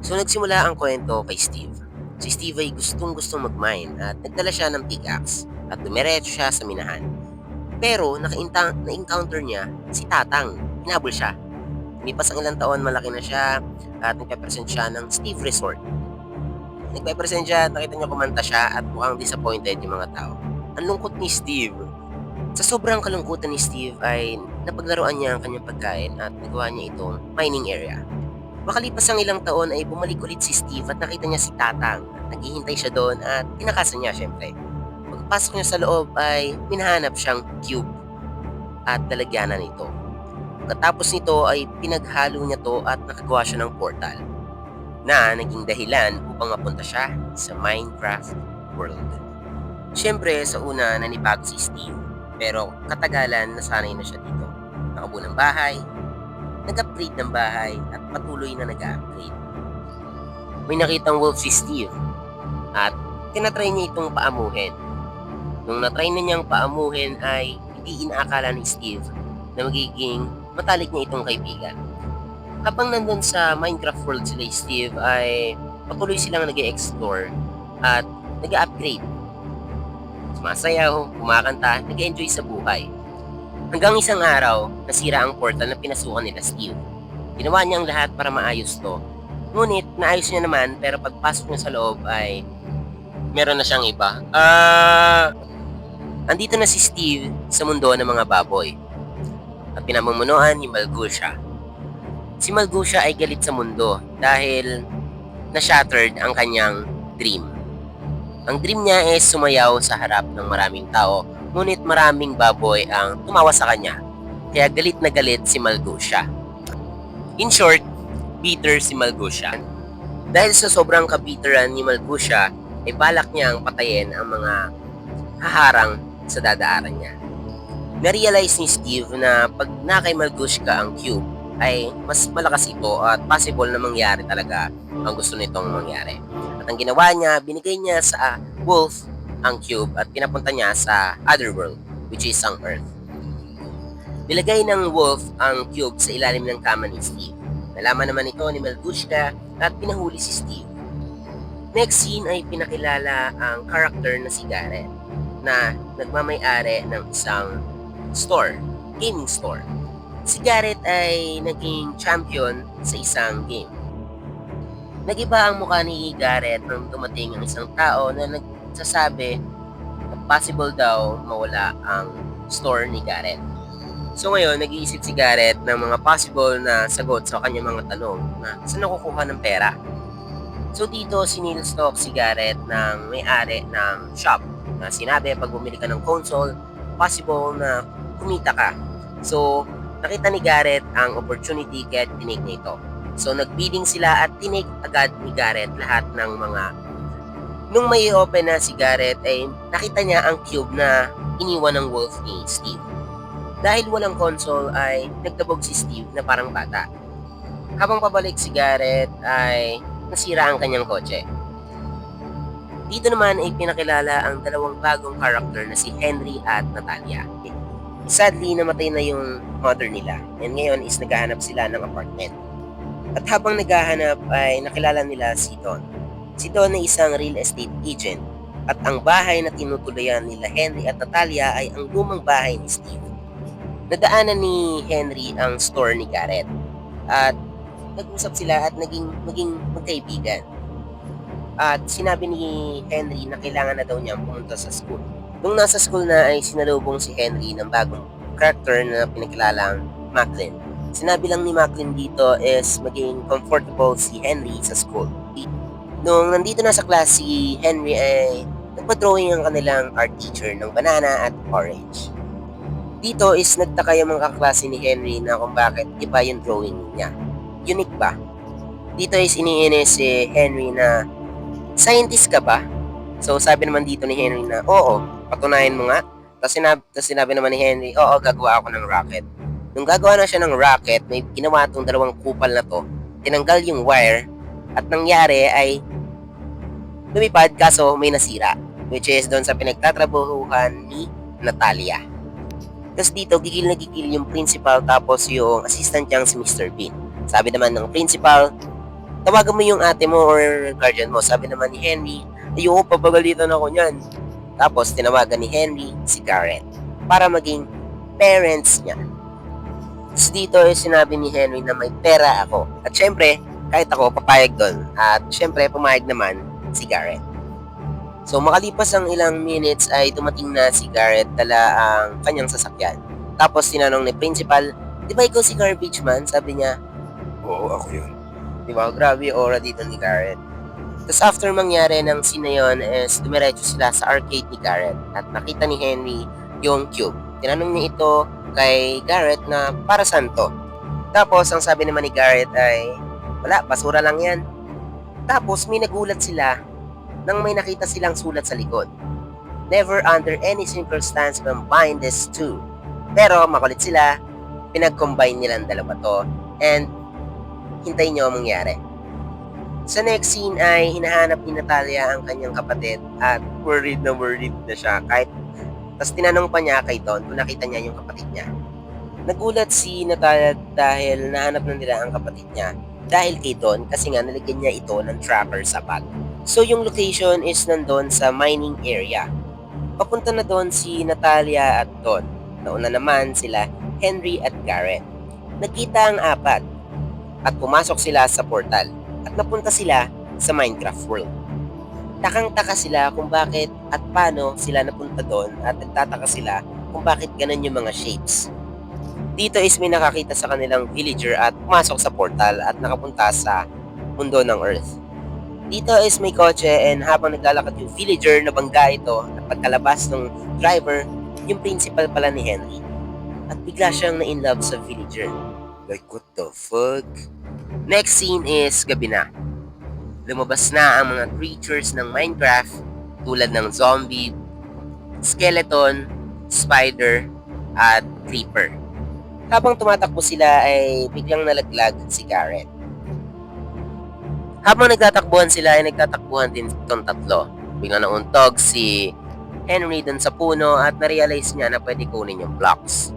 So nagsimula ang kwento kay Steve. Si Steve ay gustong-gustong mag-mine at nagdala siya ng pickaxe at dumiretso siya sa minahan. Pero na-encounter niya si Tatang. Hinabol siya. Lumipas ang ilang taon, malaki na siya at nagpe-present siya ng Steve Resort. Nagpe-present siya at nakita niya kumanta siya at mukhang disappointed yung mga tao. Ang lungkot ni Steve. Sa sobrang kalungkutan ni Steve ay napaglaruan niya ang kanyang pagkain at nagawa niya itong mining area. Makalipas ang ilang taon ay bumalik ulit si Steve at nakita niya si Tatang. Naghihintay siya doon at tinakasan niya syempre. Pagpasok niya sa loob ay minahanap siyang cube at lalagyanan nito. Pagkatapos nito ay pinaghalo niya to at nakagawa siya ng portal na naging dahilan upang mapunta siya sa Minecraft world. Syempre sa una nanibago si Steve pero katagalan nasanay na siya dito. Nakabuo ng bahay, nag-upgrade ng bahay at patuloy na nag-upgrade. May nakitang wolf si Steve at tinatry niya itong paamuhin. Nung natry na niyang paamuhin ay hindi inaakala ni Steve na magiging matalik niya itong kaibigan. Habang nandun sa Minecraft world sila Steve ay patuloy silang nag-explore at nag-upgrade. Sumasayaw, kumakanta, nag-enjoy sa buhay. Hanggang isang araw, nasira ang portal na pinasukan nila Steve. Ginawa niya ang lahat para maayos to. Ngunit, naayos niya naman pero pagpasok niya sa loob ay meron na siyang iba. Andito na si Steve sa mundo ng mga baboy. At pinamumunuan ni Malgusha. Si Malgusha ay galit sa mundo dahil na-shattered ang kanyang dream. Ang dream niya ay sumayaw sa harap ng maraming tao, ngunit maraming baboy ang tumawa sa kanya. Kaya galit na galit si Malgusha. In short, bitter si Malgusha. Dahil sa sobrang kabiteran ni Malgusha, ay balak niyang patayin ang mga haharang sa dadaanan niya. Na-realize ni Steve na pag nakay Malgusha ang cube, ay mas malakas ito at possible na mangyari talaga ang gusto nitong mangyari. At ang ginawa niya, binigay niya sa wolf ang cube at pinapunta niya sa other world, which is ang Earth. Nilagay ng wolf ang cube sa ilalim ng kama ni Steve. Nalaman naman ito ni Malgusha at pinahuli si Steve. Next scene ay pinakilala ang character na si Garrett na nagmamay-ari ng isang store, gaming store. Si Garrett ay naging champion sa isang game. Nag-iba ang mukha ni Garrett nang dumating ang isang tao na nagsasabi na possible daw mawala ang store ni Garrett. So ngayon, nag-iisip si Garrett ng mga possible na sagot sa kanyang mga tanong na saan nakukuha ng pera. So dito, sinilstock si Garrett ng may-ari ng shop na sinabi pag bumili ka ng console, possible na kumita ka. So, nakita ni Garrett ang opportunity kaya tinake niya ito. So, nagbidding sila at tinake agad ni Garrett lahat ng mga... Nung may open na si Garrett ay nakita niya ang cube na iniwan ng wolf ni Steve. Dahil walang console ay nagtabog si Steve na parang bata. Habang pabalik si Garrett ay nasira ang kanyang kotse. Dito naman ay pinakilala ang dalawang bagong character na si Henry at Natalia. Sadly, namatay na yung mother nila and ngayon is naghahanap sila ng apartment. At habang naghahanap ay nakilala nila si Don. Si Don ay isang real estate agent at ang bahay na tinutuluyan nila Henry at Natalia ay ang lumang bahay ni Steve. Nadaanan ni Henry ang store ni Garrett at nag-usap sila at naging magkaibigan. At sinabi ni Henry na kailangan na daw niya pumunta sa school. Nung nasa school na ay sinalubong si Henry ng bagong character na pinakilalang Macklin. Sinabi lang ni Macklin dito is maging comfortable si Henry sa school. Nung nandito na sa class si Henry ay nagpa-drawing ang kanilang art teacher ng banana at orange. Dito is nagtaka yung mga kaklase ni Henry na kung bakit iba yung drawing niya. Unique ba? Dito is iniinis si Henry na scientist ka ba? So sabi naman dito ni Henry na oo, patunayan mo nga. Tapos sinabi naman ni Henry, oo, gagawa ako ng rocket. Nung gagawa na siya ng rocket, may ginawa itong dalawang kupal na to. Tinanggal yung wire at nangyari ay lumipad kaso may nasira. Which is doon sa pinagtatrabahuhan ni Natalia. Tapos dito, gigil na gigil yung principal tapos yung assistant niyang si Mr. Bean. Sabi naman ng principal, tawagan mo yung ate mo or guardian mo. Sabi naman ni Henry, ayoko, papagalitan ako niyan. Tapos tinawagan ni Henry si Garrett para maging parents niya. Tapos dito sinabi ni Henry na may pera ako. At syempre, kahit ako, papayag doon. At syempre, pumayag naman si Garrett. So makalipas ang ilang minutes ay dumating na si Garrett, dala ang kanyang sasakyan. Tapos tinanong ni principal, di ba ikaw si garbage man? Sabi niya, Oo, ako yun. di ba, grabe yung aura dito ni Garrett. Tapos after mangyari ng scene na yun is dumiretso sila sa arcade ni Garrett at nakita ni Henry yung cube. Tinanong niya ito kay Garrett na para saan to. Tapos ang sabi naman ni Garrett ay, wala, basura lang yan. Tapos may nagulat sila nang may nakita silang sulat sa likod. Never under any circumstance combine these two. Pero makulit sila, pinag-combine nilang dalawa to and hintayin nyo ang mangyari. Sa next scene ay hinahanap ni Natalia ang kanyang kapatid at worried na siya kahit tapos tinanong pa niya kay Don kung nakita niya yung kapatid niya. Nagulat si Natalia dahil nahanap na nila ang kapatid niya dahil kay Don kasi nga nalagyan niya ito ng tracker sa bag. So yung location is nandun sa mining area. Papunta na doon si Natalia at Don. Nauna naman sila Henry at Garrett. Nagkita ang apat at pumasok sila sa portal at napunta sila sa Minecraft world. Takang-taka sila kung bakit at paano sila napunta doon at nagtataka sila kung bakit ganun yung mga shapes. Dito is may nakakita sa kanilang villager at pumasok sa portal at nakapunta sa mundo ng Earth. Dito is may kotse and habang naglalakad yung villager, nabangga ito at pagkalabas ng driver, yung principal pala ni Henry. At bigla siyang na-inlove sa villager. Like, what the fuck? Next scene is gabi na. Lumabas na ang mga creatures ng Minecraft tulad ng zombie, skeleton, spider, at creeper. Habang tumatakbo sila ay biglang nalaglag si Garrett. Habang nagtatakbuhan sila ay nagtatakbuhan din itong tatlo. Biglang nauntog si Henry dun sa puno at narealize niya na pwede kunin yung blocks.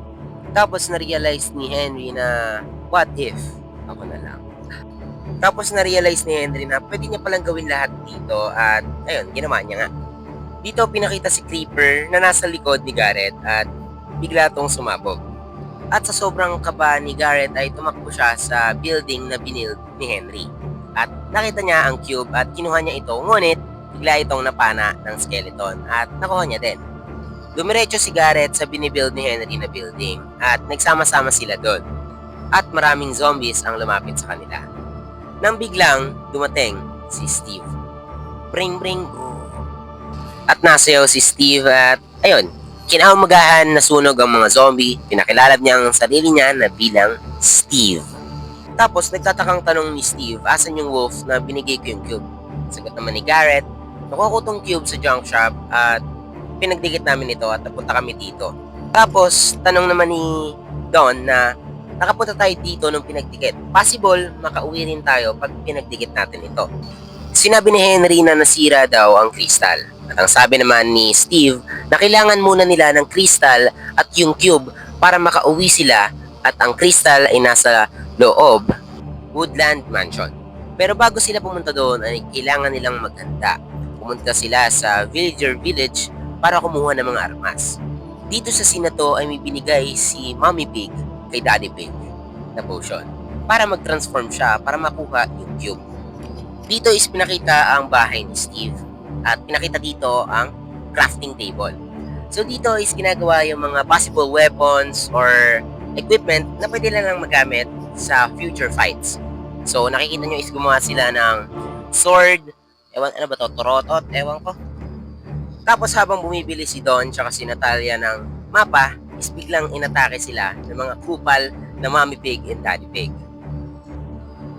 Tapos narealize ni Henry na what if ako na lang. Tapos na-realize ni Henry na pwede niya palang gawin lahat dito at ayun, ginawa niya nga. Dito pinakita si Creeper na nasa likod ni Garrett at bigla tong sumabog. At sa sobrang kaba ni Garrett ay tumakbo siya sa building na binild ni Henry. At nakita niya ang cube at kinuha niya ito, ngunit bigla itong napana ng skeleton at nakuha niya din. Dumiretso si Garrett sa binibuild ni Henry na building at nagsama-sama sila doon. At maraming zombies ang lumapit sa kanila. Nang biglang dumating si Steve. Bring bring. At nasayaw si Steve at ayun, kinaumagahan nasunog ang mga zombie. Pinakilala niya ang sarili niya na bilang Steve. Tapos nagtatakang tanong ni Steve, asan yung wolf na binigay ko yung cube? Sagot naman ni Garrett, nakuha ko tong cube sa junk shop at pinagdikit namin ito at napunta kami dito. Tapos tanong naman ni Don na nakapunta tayo dito nung pinagdikit. Possible, makauwi rin tayo pag pinagdikit natin ito. Sinabi ni Henry na nasira daw ang crystal. At ang sabi naman ni Steve na kailangan muna nila ng crystal at yung cube para makauwi sila at ang crystal ay nasa loob Woodland Mansion. Pero bago sila pumunta doon ay kailangan nilang maghanda. Pumunta sila sa Villager Village para kumuha ng mga armas. Dito sa scene na to ay may binigay si Mommy Pig kay Daddy Pig na potion para mag-transform siya para makuha yung cube. Dito is pinakita ang bahay ni Steve at pinakita dito ang crafting table. So dito is ginagawa yung mga possible weapons or equipment na pwede lang magamit sa future fights. So nakikita nyo is gumawa sila ng sword, ano ba to, torotot, ewan ko. Tapos habang bumibili si Don tsaka si Natalia ng mapa, is biglang inatake sila ng mga kupal na Mommy Pig and Daddy Pig.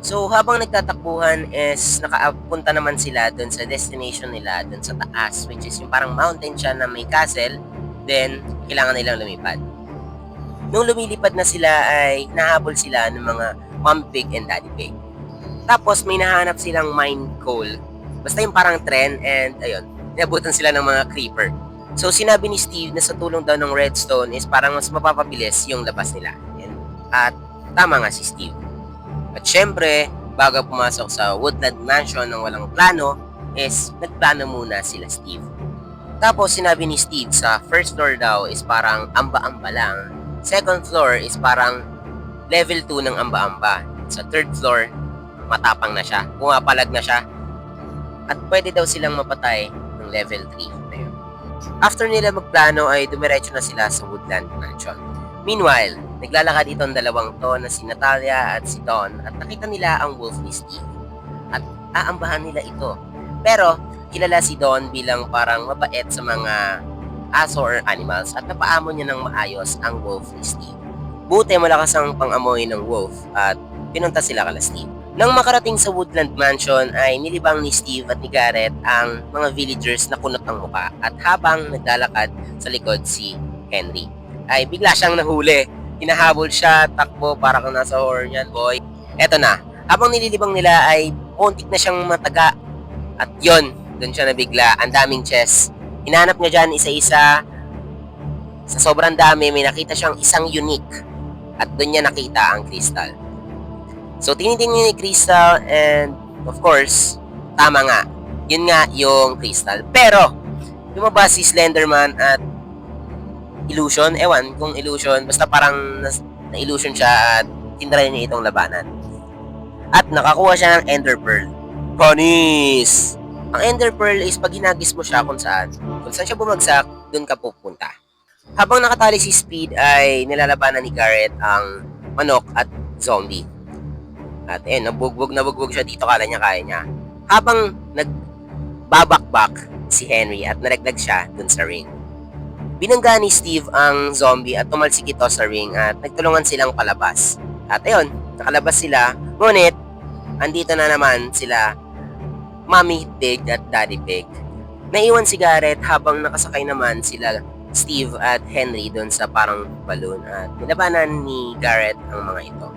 So habang nagtatakbuhan is nakapunta naman sila dun sa destination nila, dun sa taas, which is yung parang mountain siya na may castle, then kailangan nilang lumipad. Nung lumilipad na sila ay nahabol sila ng mga Mommy Pig and Daddy Pig. Tapos may nahanap silang mine coal, basta yung parang trend and ayun, inabutan sila ng mga creeper. So sinabi ni Steve na sa tulong daw ng redstone is parang mas mapapabilis yung labas nila. At tama nga si Steve. At syempre, bago pumasok sa Woodland Mansion ng walang plano, is nagplano muna sila Steve. Tapos sinabi ni Steve sa first floor daw is parang amba-amba lang. Second floor is parang level 2 ng amba-amba. Sa third floor, matapang na siya. Pumapalag na siya. At pwede daw silang mapatay ng level 3 na yun. After nila magplano ay dumiretso na sila sa Woodland Mansion. Meanwhile, naglalakad itong dalawang to na si Natalia at si Dawn at nakita nila ang wolf ni Steve. At aambahan nila ito. Pero kilala si Dawn bilang parang mabait sa mga aso or animals at napaamo niya ng maayos ang wolf ni Steve. Buti malakas ang pang-amoy ng wolf at pinunta sila kala Steve. Nang makarating sa Woodland Mansion ay nilibang ni Steve at ni Garrett ang mga villagers na kunot ang muka at habang naglalakad sa likod si Henry ay bigla siyang nahuli. Hinahabol siya, takbo para kang nasa horror niyan, boy. Eto na, habang nililibang nila ay muntik na siyang mataga at yon, doon siya nabigla. Ang daming chest. Hinanap niya dyan isa-isa. Sa sobrang dami may nakita siyang isang unique at doon niya nakita ang crystal. So, tinitingnan ni Crystal and, of course, tama nga. Yun nga yung Crystal. Pero, lumabas si Slenderman at illusion. Ewan kung illusion. Basta parang na-illusion siya at tinry niya itong labanan. At nakakuha siya ng Ender Pearl. Panis! Ang Ender Pearl is pag ginagis mo siya kung saan siya bumagsak, dun ka pupunta. Habang nakatali si Speed ay nilalabanan ni Garrett ang manok at zombie. At nabugbog siya dito, kala niya kaya niya. Habang nagbabakbak si Henry at naragdag siya dun sa ring. Binangga ni Steve ang zombie at tumalsik ito sa ring at nagtulungan silang palabas. At ayun, nakalabas sila. Ngunit, andito na naman sila Mommy Pig at Daddy Pig. Naiwan si Garrett habang nakasakay naman sila Steve at Henry dun sa parang balloon at nilabanan ni Garrett ang mga ito.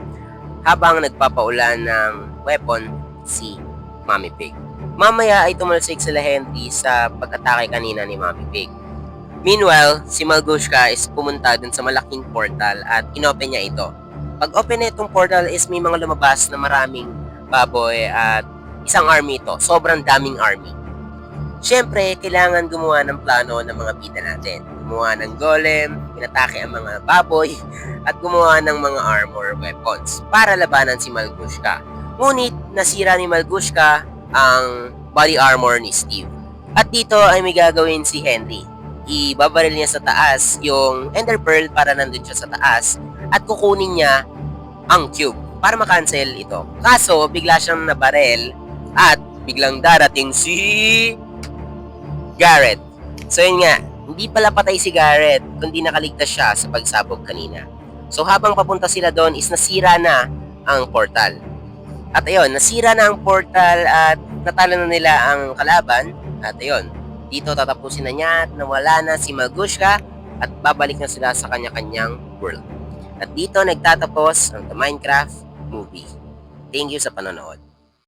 Habang nagpapaulan ng weapon si Mommy Pig. Mamaya ay tumalsik sila Henry sa pag-atake kanina ni Mommy Pig. Meanwhile, si Malgushka is pumunta dun sa malaking portal at inopen niya ito. Pag open na itong portal is may mga lumabas na maraming baboy at isang army ito. Sobrang daming army. Siyempre, kailangan gumawa ng plano ng mga bida natin. Gumawa ng golem, inatake ang mga baboy, at gumawa ng mga armor weapons para labanan si Malgushka. Ngunit, nasira ni Malgushka ang body armor ni Steve. At dito ay may gagawin si Henry. Ibabaril niya sa taas yung Ender Pearl para nandun siya sa taas at kukunin niya ang cube para makancel ito. Kaso, bigla siyang nabaril at biglang darating si Garrett. So yun nga, hindi pala patay si Garrett, kundi nakaligtas siya sa pagsabog kanina. So habang papunta sila doon is nasira na ang portal. At ayun, nasira na ang portal at natalo na nila ang kalaban. At ayun, dito tatapusin na niya at nawala na si Malgushka at babalik na sila sa kanya-kanyang world. At dito nagtatapos ang The Minecraft Movie. Thank you sa panonood.